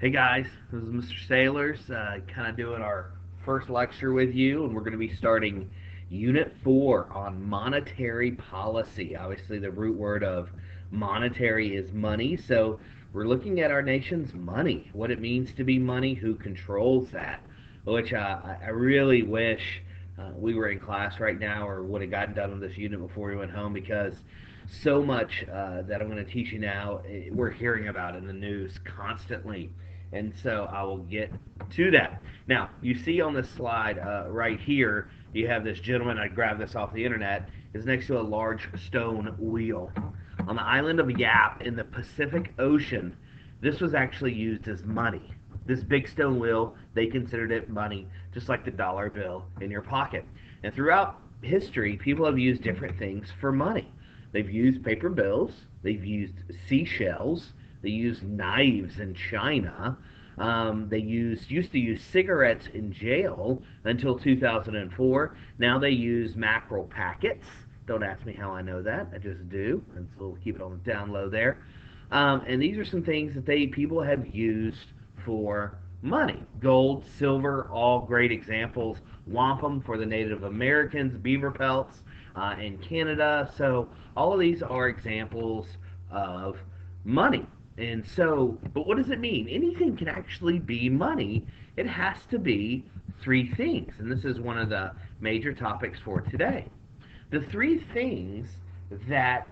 Hey guys, this is Mr. Sailors, kind of doing our first lecture with you, and we're going to be starting Unit 4 on monetary policy. Obviously, the root word of monetary is money, so we're looking at our nation's money, what it means to be money, who controls that, which I really wish we were in class right now or would have gotten done with this unit before we went home because so much that I'm going to teach you now, we're hearing about in the news constantly, and so I will get to that. Now, you see on this slide right here, you have this gentleman, I grabbed this off the internet, is next to a large stone wheel. On the island of Yap in the Pacific Ocean, this was actually used as money. This big stone wheel, they considered it money, just like the dollar bill in your pocket. And throughout history, people have used different things for money. They've used paper bills, they've used seashells, they use knives in China. They used to use cigarettes in jail until 2004. Now they use mackerel packets. Don't ask me how I know that. I just do, and so we'll keep it on the down low there. And these are some things that people have used for money. Gold, silver, all great examples. Wampum for the Native Americans, beaver pelts in Canada. So all of these are examples of money. And so, but what does it mean? Anything can actually be money. It has to be three things. And this is one of the major topics for today. The three things that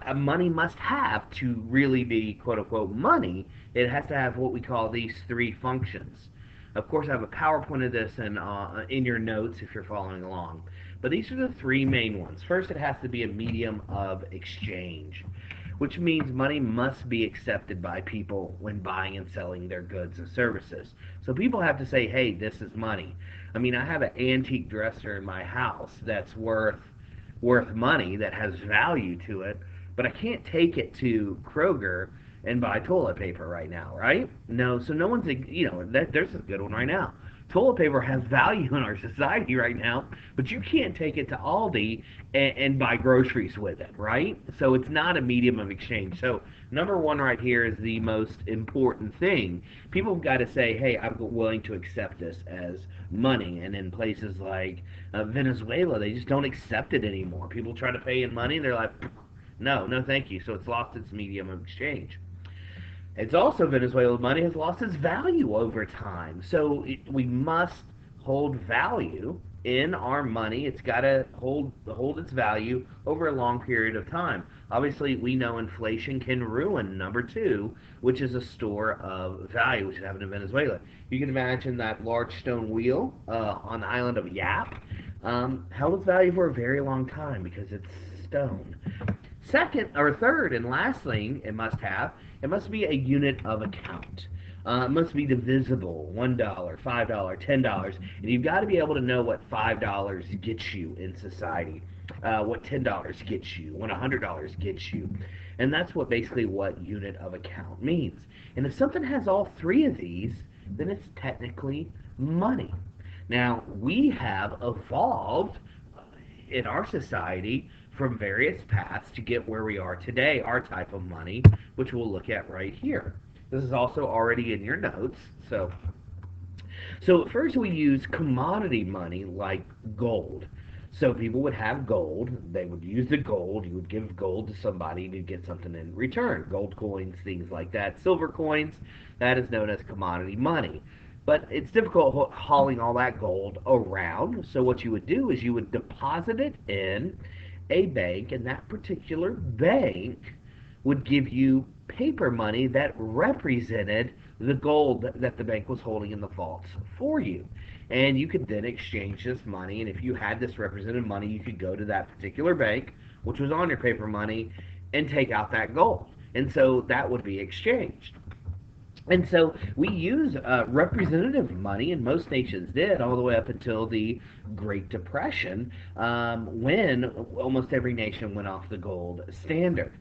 a money must have to really be quote unquote money, it has to have what we call these three functions. Of course, I have a PowerPoint of this in your notes if you're following along. But these are the three main ones. First, it has to be a medium of exchange, which means money must be accepted by people when buying and selling their goods and services. So people have to say, hey, this is money. I mean, I have an antique dresser in my house that's worth money, that has value to it, but I can't take it to Kroger and buy toilet paper right now, right? No, so no one's, there's a good one right now. Toilet paper has value in our society right now, but you can't take it to Aldi and buy groceries with it, right? So it's not a medium of exchange. So number one right here is the most important thing. People have got to say, hey, I'm willing to accept this as money. And in places like Venezuela, they just don't accept it anymore. People try to pay in money, and they're like, no, no, thank you. So it's lost its medium of exchange. It's also Venezuela's money has lost its value over time. So we must hold value in our money. It's got to hold its value over a long period of time. Obviously, we know inflation can ruin number two, which is a store of value, which is happening in Venezuela. You can imagine that large stone wheel on the island of Yap held its value for a very long time because it's stone. Second or third and last thing it must be a unit of account. It must be divisible. $1, $5, $10, and you've got to be able to know what $5 gets you in society, what $10 gets you, what $100 gets you, and that's basically what unit of account means. And if something has all three of these, then it's technically money. Now we have evolved in our society from various paths to get where we are today, our type of money, which we'll look at right here. This is also already in your notes. So first we use commodity money like gold. So people would have gold, they would use the gold, you would give gold to somebody to get something in return. Gold coins, things like that. Silver coins, that is known as commodity money. But it's difficult hauling all that gold around. So what you would do is you would deposit it in a bank, and that particular bank would give you paper money that represented the gold that the bank was holding in the vaults for you. And you could then exchange this money, and if you had this represented money, you could go to that particular bank, which was on your paper money, and take out that gold. And so that would be exchanged. And so we use representative money, and most nations did, all the way up until the Great Depression, when almost every nation went off the gold standard.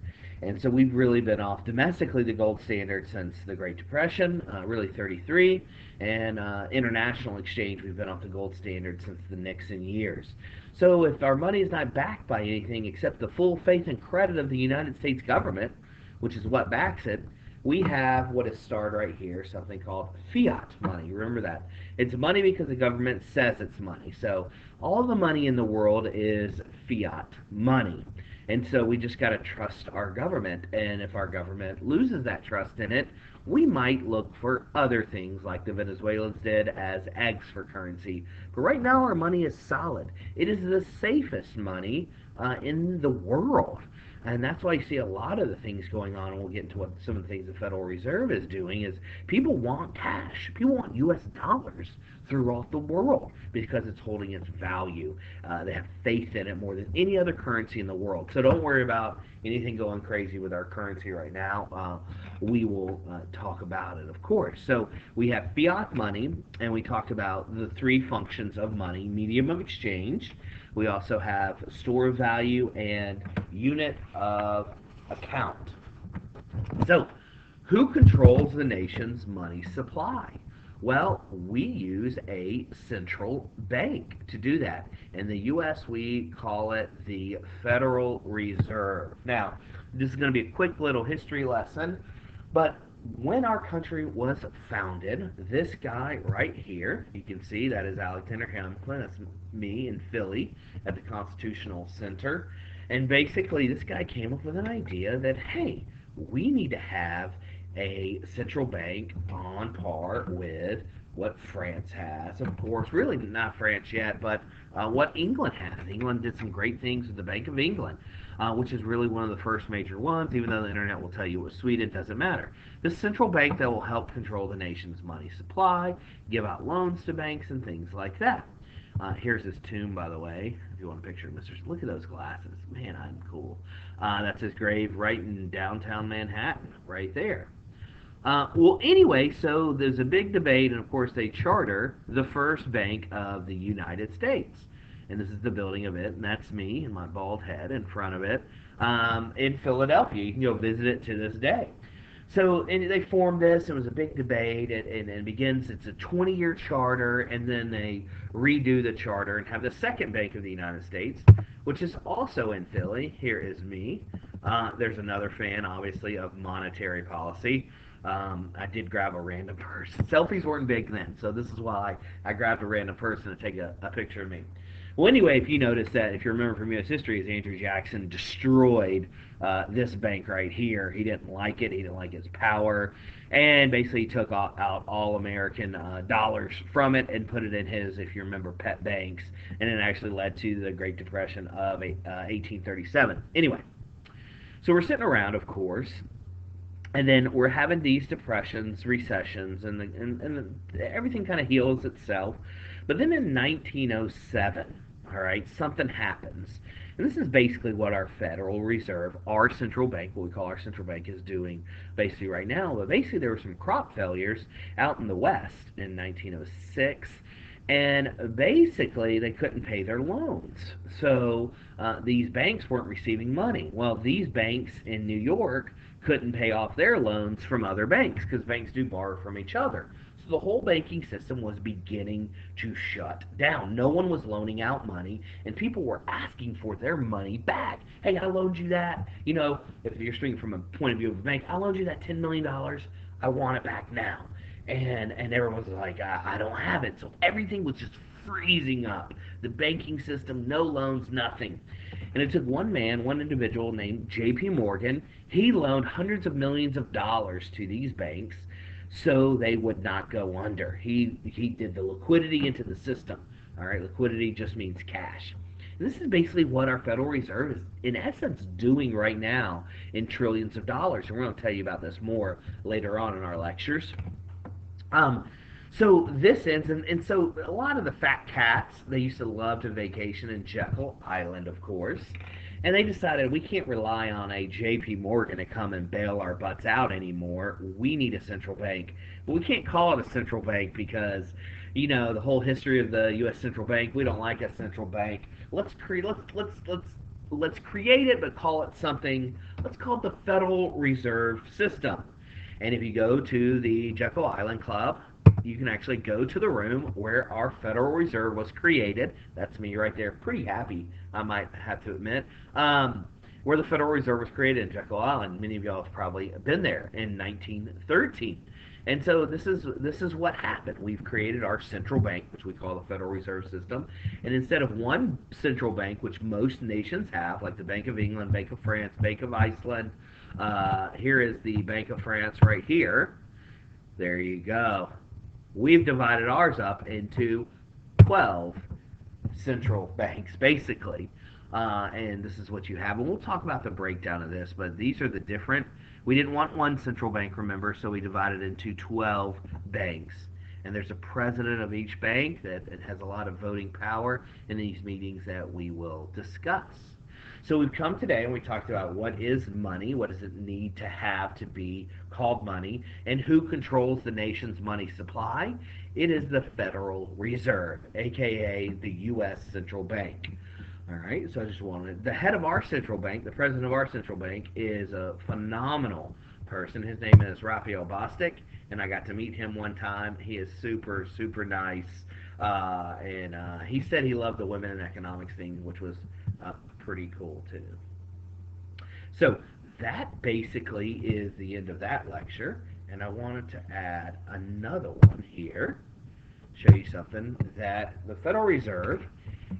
And so we've really been off domestically the gold standard since the Great Depression, really 33, and international exchange, we've been off the gold standard since the Nixon years. So if our money is not backed by anything except the full faith and credit of the United States government, which is what backs it, we have what is starred right here, something called fiat money. Remember that. It's money because the government says it's money. So all the money in the world is fiat money. And so we just got to trust our government. And if our government loses that trust in it, we might look for other things like the Venezuelans did as eggs for currency. But right now, our money is solid. It is the safest money in the world. And that's why you see a lot of the things going on, and we'll get into what some of the things the Federal Reserve is doing, is people want cash. People want U.S. dollars throughout the world because it's holding its value. They have faith in it more than any other currency in the world. So don't worry about anything going crazy with our currency right now. We will talk about it, of course. So we have fiat money, and we talked about the three functions of money: medium of exchange. We also have store of value and unit of account. So, who controls the nation's money supply? Well, we use a central bank to do that. In the U.S., we call it the Federal Reserve. Now, this is going to be a quick little history lesson, but when our country was founded, this guy right here, you can see that is Alexander Hamilton. That's me in Philly at the Constitutional Center. And basically, this guy came up with an idea that, hey, we need to have a central bank on par with what France has. Of course, really not France yet, but what England has. England did some great things with the Bank of England, which is really one of the first major ones, even though the internet will tell you it was Sweden, it doesn't matter. The central bank that will help control the nation's money supply, give out loans to banks, and things like that. Here's his tomb, by the way, if you want a picture of Mr. Look at those glasses. Man, I'm cool. That's his grave right in downtown Manhattan, right there. Well, anyway, so there's a big debate, and of course, they charter the first bank of the United States. And this is the building of it, and that's me and my bald head in front of it in Philadelphia. You can go visit it to this day. So and they formed this. It was a big debate. It begins. It's a 20-year charter, and then they redo the charter and have the second Bank of the United States, which is also in Philly. Here is me. There's another fan, obviously, of monetary policy. I did grab a random person. Selfies weren't big then, so this is why I grabbed a random person to take a picture of me. Well, anyway, if you notice that, if you remember from U.S. history, is Andrew Jackson destroyed this bank right here. He didn't like it. He didn't like its power, and basically took out all American dollars from it and put it in his, if you remember, pet banks, and it actually led to the Great Depression of 1837. Anyway, so we're sitting around, of course, and then we're having these depressions, recessions, and everything kind of heals itself. But then in 1907, all right, something happens. And this is basically what our Federal Reserve, our central bank, what we call our central bank, is doing basically right now. But basically, there were some crop failures out in the West in 1906. And basically, they couldn't pay their loans. So these banks weren't receiving money. Well, these banks in New York couldn't pay off their loans from other banks because banks do borrow from each other. So the whole banking system was beginning to shut down. No one was loaning out money, and people were asking for their money back. Hey, I loaned you that. You know, if you're speaking from a point of view of a bank, I loaned you that $10 million. I want it back now. And everyone's like, I don't have it. So everything was just freezing up. The banking system, no loans, nothing. And it took one man, one individual named J.P. Morgan. He loaned hundreds of millions of dollars to these banks so they would not go under. He did the liquidity into the system. All right, liquidity just means cash. And this is basically what our Federal Reserve is, in essence, doing right now in trillions of dollars. And we're going to tell you about this more later on in our lectures. So this ends, and so a lot of the fat cats, they used to love to vacation in Jekyll Island, of course, and they decided we can't rely on a J.P. Morgan to come and bail our butts out anymore. We need a central bank, but we can't call it a central bank because, you know, the whole history of the U.S. central bank. We don't like a central bank. Let's create it, but call it something. Let's call it the Federal Reserve System. And if you go to the Jekyll Island Club, you can actually go to the room where our Federal Reserve was created. That's me right there. Pretty happy, I might have to admit. where the Federal Reserve was created in Jekyll Island. Many of y'all have probably been there in 1913. And so this is what happened. We've created our central bank, which we call the Federal Reserve System, and instead of one central bank, which most nations have, like the Bank of England, Bank of France, Bank of Iceland, here is the Bank of France right here. There you go. We've divided ours up into 12 central banks, basically. And this is what you have. And we'll talk about the breakdown of this, but these are the different. We didn't want one central bank, remember, so we divided into 12 banks. And there's a president of each bank that has a lot of voting power in these meetings that we will discuss. So we've come today and we talked about what is money, what does it need to have to be called money, and who controls the nation's money supply. It is the Federal Reserve, aka the U.S. Central Bank. All right, so I just wanted the head of our central bank, the president of our central bank, is a phenomenal person. His name is Raphael Bostic, and I got to meet him one time. He is super, super nice, and he said he loved the women in economics thing, which was pretty cool too. So that basically is the end of that lecture, and I wanted to add another one here, show you something that the Federal Reserve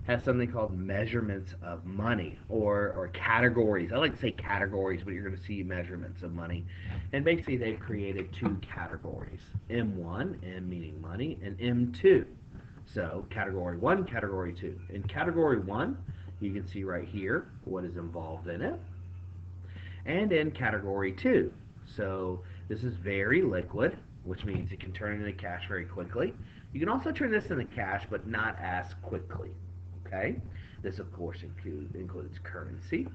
has something called measurements of money or categories. I like to say categories, but you're going to see measurements of money. And basically, they've created two categories: M1, M meaning money, and M2. So, category 1, category 2. In category 1, you can see right here what is involved in it. And in category 2, so this is very liquid, which means it can turn into cash very quickly. You can also turn this into cash, but not as quickly. Okay? This, of course, includes currency.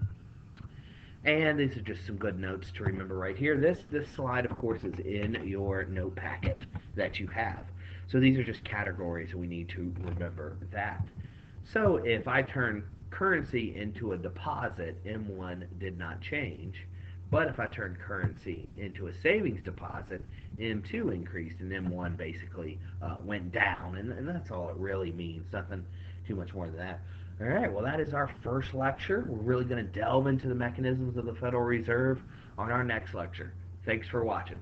And these are just some good notes to remember right here. This slide, of course, is in your note packet that you have. So these are just categories, and we need to remember that. So if I turn currency into a deposit, M1 did not change. But if I turn currency into a savings deposit, M2 increased, and M1 basically went down. And that's all it really means. Nothing too much more than that. All right, well, that is our first lecture. We're really going to delve into the mechanisms of the Federal Reserve on our next lecture. Thanks for watching.